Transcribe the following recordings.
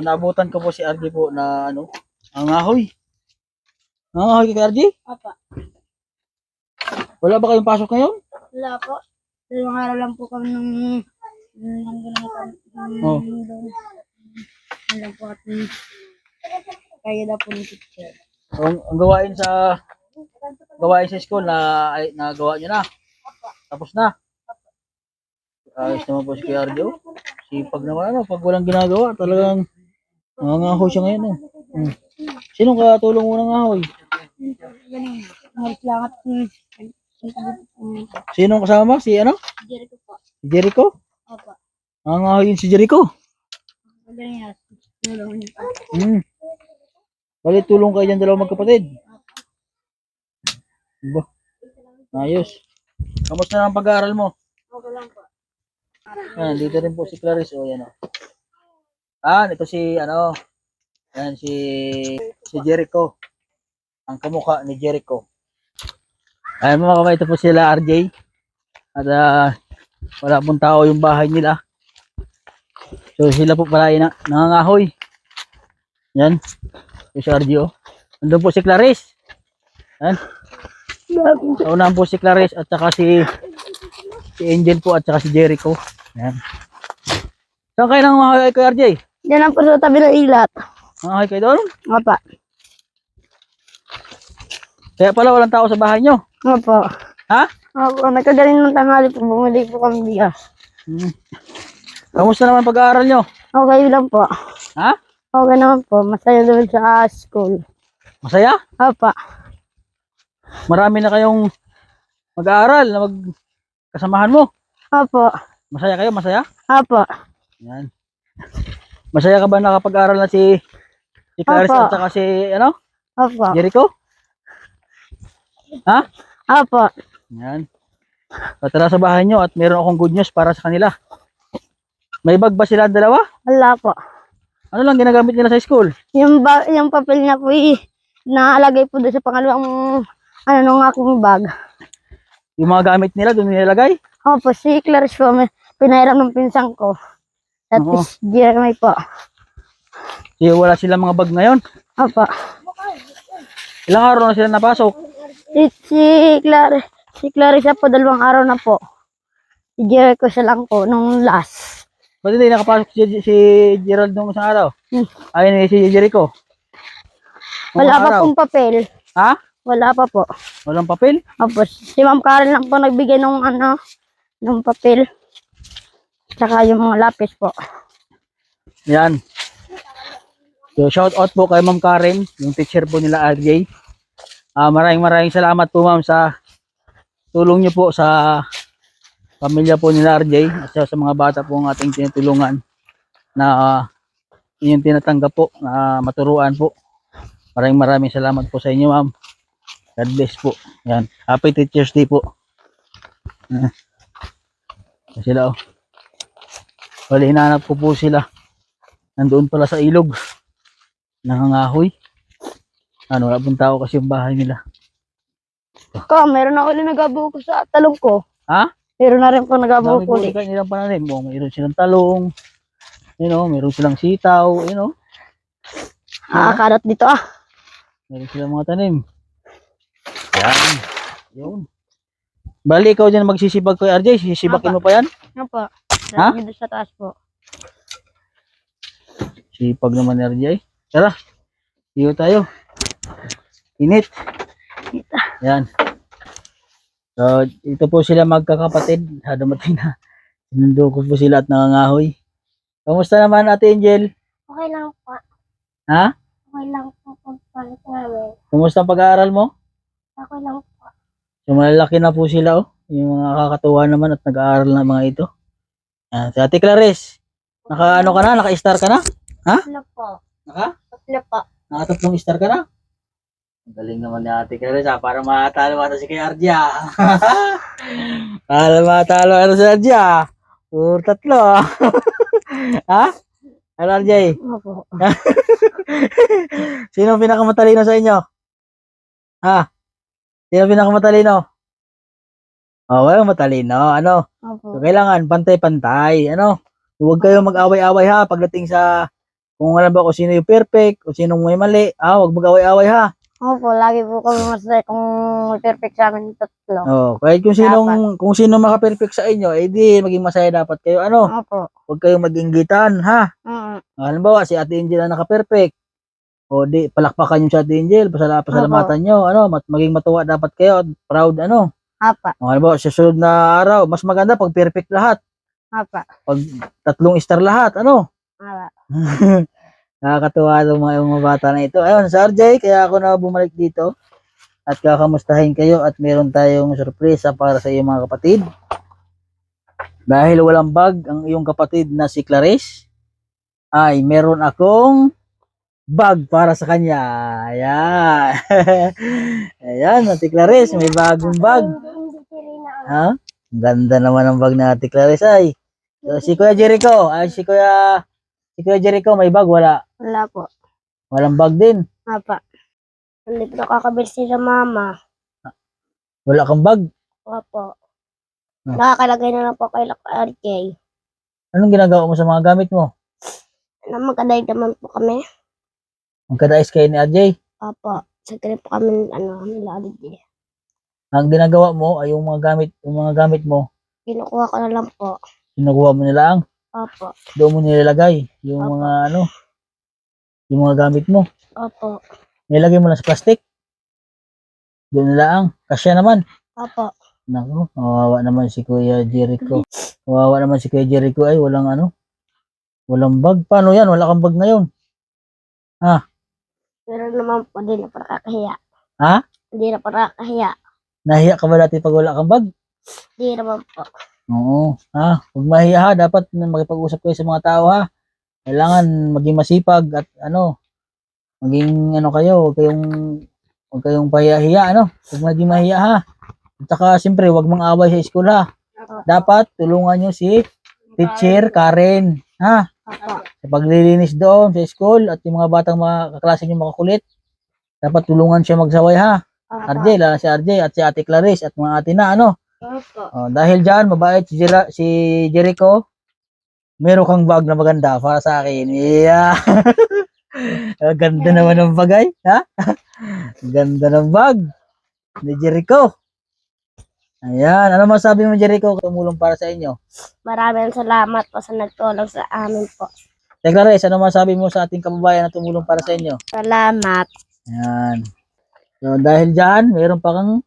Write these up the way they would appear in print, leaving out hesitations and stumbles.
naabutan ko po si RJ po na ano, ang ahoy. Ang ahoy kay RJ? Apa. Wala ba kayong pasok ngayon? Wala po. Dalawang araw lang po kami nung Oh. Wala po at kaya na po ni teacher. Ang gawain sa school na ay nagawa niyo na. Tapos na. Ayos naman po si Kuya RJ. Sipag naman ano, pag walang ginagawa, talagang nangangahoy siya ngayon. Oh. Sinong katulong mo ng ahoy? Ganun. Halos lang at Sinong kasama? Si ano? Jericho po. Si Jericho? Apa. Nangangahoy yun si Jericho. Ganyan. Tulong niyo pa. Bali, tulong kayo dyan dalawang magkapatid. Ba? Ayos. Kamusta na ang pag-aaral mo? Okay lang po. Yan, dito rin po si Clarice. O, yan o. Ito si, ano, yan, si Jericho. Ang kamukha ni Jericho. Ayan mga kamay, ito po sila RJ. At wala pong tao yung bahay nila. So sila po pala nangangahoy. Yan. So si RJ o. Andun po si Clarice. Yan. Sa unahan po si Clarice at saka si Angel po at saka si Jericho. Yan. Saan kayo nangangahoy kay RJ? Diyan lang po sa tabi ng ilat. Nangangahoy kayo doon? Apa. Kaya pala walang tao sa bahay nyo. Apa. Ha? Opo, nagkagaling ng tanghali po, bumili po kami bigas. Kamusta naman pag-aaral nyo? Okay lang po. Ha? Okay naman po, masaya doon sa school. Masaya? Apa. Marami na kayong mag-aaral na magkasamahan mo. Opo. Masaya kayo? Masaya? Apa. Yan. Masaya ka ba nakapag-aaral na si Clarice Opo. at saka si ano? Opo. Jericho? Ha? Opo. Yan. So, tara sa bahay nyo at meron akong good news para sa kanila. May bag ba sila dalawa? Wala po. Ano lang ginagamit nila sa school? Yung papel niya po naalagay po doon sa pangalawang nung aking bag. Yung mga gamit nila doon nilalagay? Opo, si Clarice po, pinahiram ng pinsang ko. At Oo. si Jeremy po. Kasi wala silang mga bag ngayon. Opo. Ilang araw na sila napasok? Si Clarice po, 2 araw na po. Si Jericho siya lang po, nung last. Ba't hindi nakapasok si Gerald nung isang araw? Ayun si Jericho. Nung Wala pa araw. pong papel. Ha? Wala pa po. Walang papel? Opo, si Ma'am Karen lang po nagbigay nung nung papel. Tsaka yung mga lapis po. Yan. So, shout out po kay Ma'am Karen, yung teacher po nila RJ. Maraming salamat po ma'am sa tulong niyo po sa pamilya po nila RJ at sa mga bata po ang ating tinutulungan na inyong tinatanggap po na maturuan po. Maraming salamat po sa inyo ma'am. God bless po. Yan. Happy Teachers Day po. Sila oh. Wala, hinahanap ko po sila. Nandoon pala sa ilog. Nangangahoy. Wala pong tao kasi yung bahay nila. Meron na ulit nagabuko sa talong ko. Ha? Meron na rin po Dami nagabuko po ulit. nilang pananim. Mayroon silang talong. Mayroon silang sitaw. Karat dito Meron silang mga tanim. Yan. Yun. Bali, ikaw dyan magsisibag ko RJ. Sisibakin mo pa yan? Ano po? Ha? Dito sa taas po. Sipag naman ni RJ. Tara. Iyo tayo. Init. Yan. So, ito po sila magkakapatid. Dumating na. Sinundo ko po sila at nangangahoy. Kamusta naman Ate Angel? Okay lang po. Ha? Okay lang po pagpalit namin. Kumusta ang pag-aaral mo? Okay lang po. So, malalaki na po sila oh. Yung mga kakatuwa naman at nag-aaral na mga ito. Si Ate Clarice. Naka-ano ka na? Naka-star ka na? Ha? Tatlo po. Naka? Tatlo po. Nakatatlong star ka na? Ang galing naman ni Ate Clarice para matalo ata si Kuya RJ para matalo ata si RJ Puro tatlo Ha? Ano RJ? Opo. Sino pinakamatalino sa inyo? Ha? Sino pinakamatalino? Well, matalino. Opo. So, kailangan pantay-pantay. Huwag kayong mag-away-away ha pagdating sa Kung alam ba kung sino yung perfect, kung sino may mali, huwag mag-away-away ha. Opo, lagi po kami masaya kung may perfect sa amin yung tatlo. Kahit kung sino maka-perfect sa inyo, di maging masaya dapat kayo. Opo. Huwag kayong mag-inggitan, ha? Mm. Halimbawa, si Ate Angel ang naka-perfect. Di, palakpakan yung si Ate Angel, pasalamatan nyo, maging matuwa dapat kayo, at proud, Apa. Halimbawa, sa susunod na araw, mas maganda pag perfect lahat. Apa. Pag 3 star lahat, Apa. Nakakatuwa yung mga bata na ito. Ayun, Sir RJ, kaya ako na bumalik dito at kakamustahin kayo at meron tayong sorpresa para sa iyong mga kapatid. Dahil walang bag ang iyong kapatid na si Clarice, ay meron akong bag para sa kanya. Ayan. Ayan, Ate Clarice, may bagong bag. Ha? Ang ganda naman ng bag na Ate Clarice ay. So, si Kuya Jericho, si Kuya Jericho may bag, wala. Wala po. Walang bag din. Apa. Hindi po nakakabili sila mama. Wala kang bag. Opo. Nakakalagay na lang po kay RJ. Anong ginagawa mo sa mga gamit mo? Magkaday naman po kami. Magkadais kayo ni RJ. Opo. Saglit po kami, nila RJ. Ang ginagawa mo ay yung mga gamit mo, Kinukuha ko na lang po. kinukuha mo nila ang Opo. doon mo nilalagay yung Opo. yung mga gamit mo. Opo. Nilagay mo na sa plastic. Doon nila ang kasya naman. Opo. Naku, kawawa naman si Kuya Jericho. Kawawa naman si Kuya Jericho ay walang walang bag. Paano yan? Wala kang bag ngayon. Pero naman po, hindi na para kakahiya. Ha? Hindi na para kakahiya. Nahiya ka ba dati pag wala kang bag? Hindi naman po. Oo. Huwag mahiya ha. Dapat makipag-usap kayo sa mga tao ha. Kailangan maging masipag at maging kayo. Huwag kayong pahiya-hiya Huwag maging mahiya ha. At saka siyempre huwag mang away sa school ha. Dapat tulungan nyo si Teacher Karen ha. Opo. Sa paglilinis doon sa school at yung mga batang mga kaklase nyo makakulit. Dapat tulungan siya magsaway ha. RJ, lalo si RJ at si Ate Clarice at mga ate na Opo. dahil dyan, mabait si Jericho. Meron kang bag na maganda para sa akin. Yeah. Ganda naman ng bagay, ha? Ganda ng bag ni Jericho. Ayan, ano masabi mo Jericho tumulong para sa inyo? Maraming salamat po sa nagtulong sa amin po. Clarice, ano masabi mo sa ating kababayan na tumulong para sa inyo? Salamat. Ayan. So, dahil dyan, meron pa kang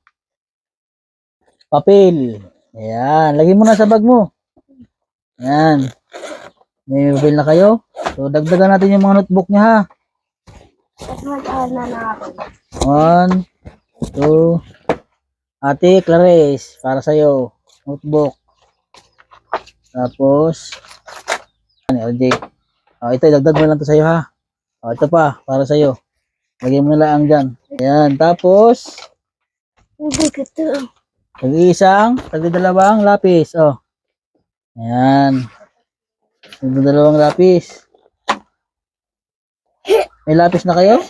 papel. Ayan, lagay mo na sa bag mo. Ayan. May papel na kayo. So, dagdagan natin yung mga notebook niya ha. Mas mag-aaral na natin. 1, 2, Ate Clarice, para sa'yo. Notebook. Tapos, LJ. Ito, idagdag mo lang to sa'yo ha. Ito pa, para sa'yo. Lagay mo na lang dyan. Ayan, tapos, Hindi ko to. tagi-dalawang lapis. Ayan. Tagi-dalawang lapis. May lapis na kayo?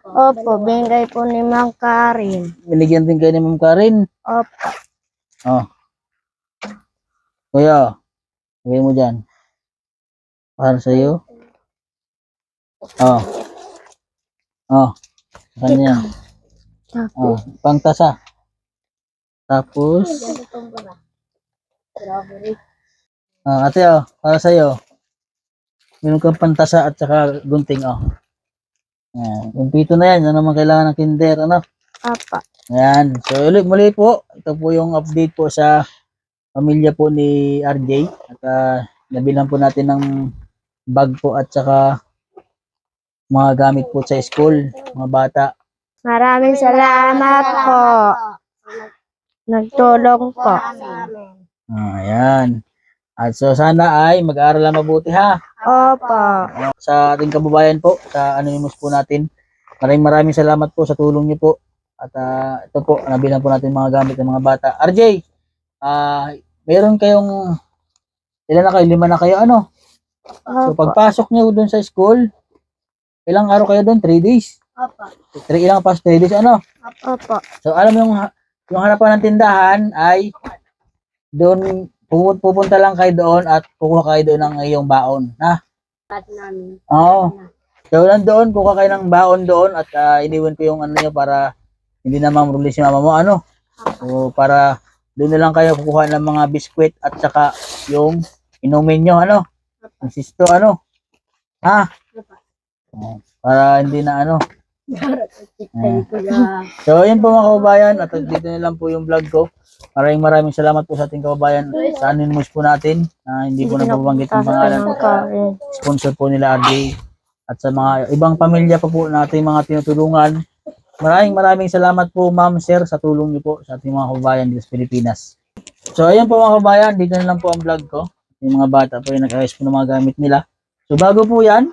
Opo, bingay po ni Mang Karin. Binigyan din kayo ni Ma'am Karen. Opo. Kuya, lagay mo dyan. Para sa'yo. Kanya. Pangtasa. Tapos, ate, para sa'yo. Meron kang pantasa at saka gunting, kumpito na yan. Ano naman kailangan ng kinder, Opo. Ayan. So, muli po. Ito po yung update po sa pamilya po ni RJ. At nabilang po natin ng bag po at saka mga gamit po sa school, mga bata. Maraming salamat po. Nagtulong po. Ayan. At so sana ay mag-aaral na mabuti ha. Opo. Sa ating kababayan po, sa anonymous po natin. Maraming salamat po sa tulong niyo po. At ito po, nabilang po natin mga gamit ng mga bata. RJ, meron kayong, ilan na kayo? 5 na kayo, So pagpasok niyo doon sa school, ilang araw kayo doon? 3 days? Opo. 3 days, Opo. So alam mo yung harapan ng tindahan ay doon pupunta lang kayo doon at kukuha kayo doon ng iyong baon, ha? Oo. So, nandoon, kuha kayo ng baon doon at iniwan ko yung ano nyo para hindi na mamruli si mama mo, ano? So, para doon na lang kayo kukuha ng mga biskwit at saka yung inumin nyo, ano? Insisto, ano? Ha? Para hindi na ano. So, ayun po mga kababayan, at dito na lang po yung vlog ko. Maraming salamat po sa ating kababayan sa anonymous po natin. Hindi po nababanggit ang pangalan po sa sponsor po nila RJ. At sa mga ibang pamilya pa po natin mga tinutulungan. Maraming salamat po ma'am sir sa tulong niyo po sa ating mga kababayan dito sa Pilipinas. So ayun po mga kababayan, dito na lang po ang vlog ko. Yung mga bata po yung nag-ayos po ng mga gamit nila. So bago po yan,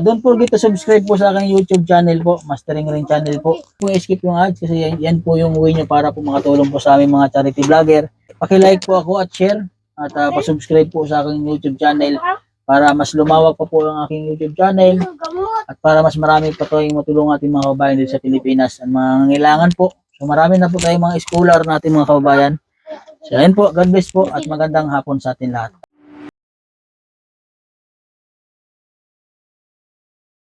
don't forget to subscribe po sa aking YouTube channel po, Mastering Ring channel po. Kung skip yung ads kasi yan po yung way nyo para po makatulong po sa aming mga charity vlogger. Paki-like po ako at share at pa-subscribe po sa aking YouTube channel para mas lumawak pa po ang aking YouTube channel at para mas marami pa tayong matulungan ating mga kababayan dito sa Pilipinas ang mga nangangailangan po. So marami na po tayong mga scholar natin mga kababayan. So ayun po, God bless po at magandang hapon sa atin lahat.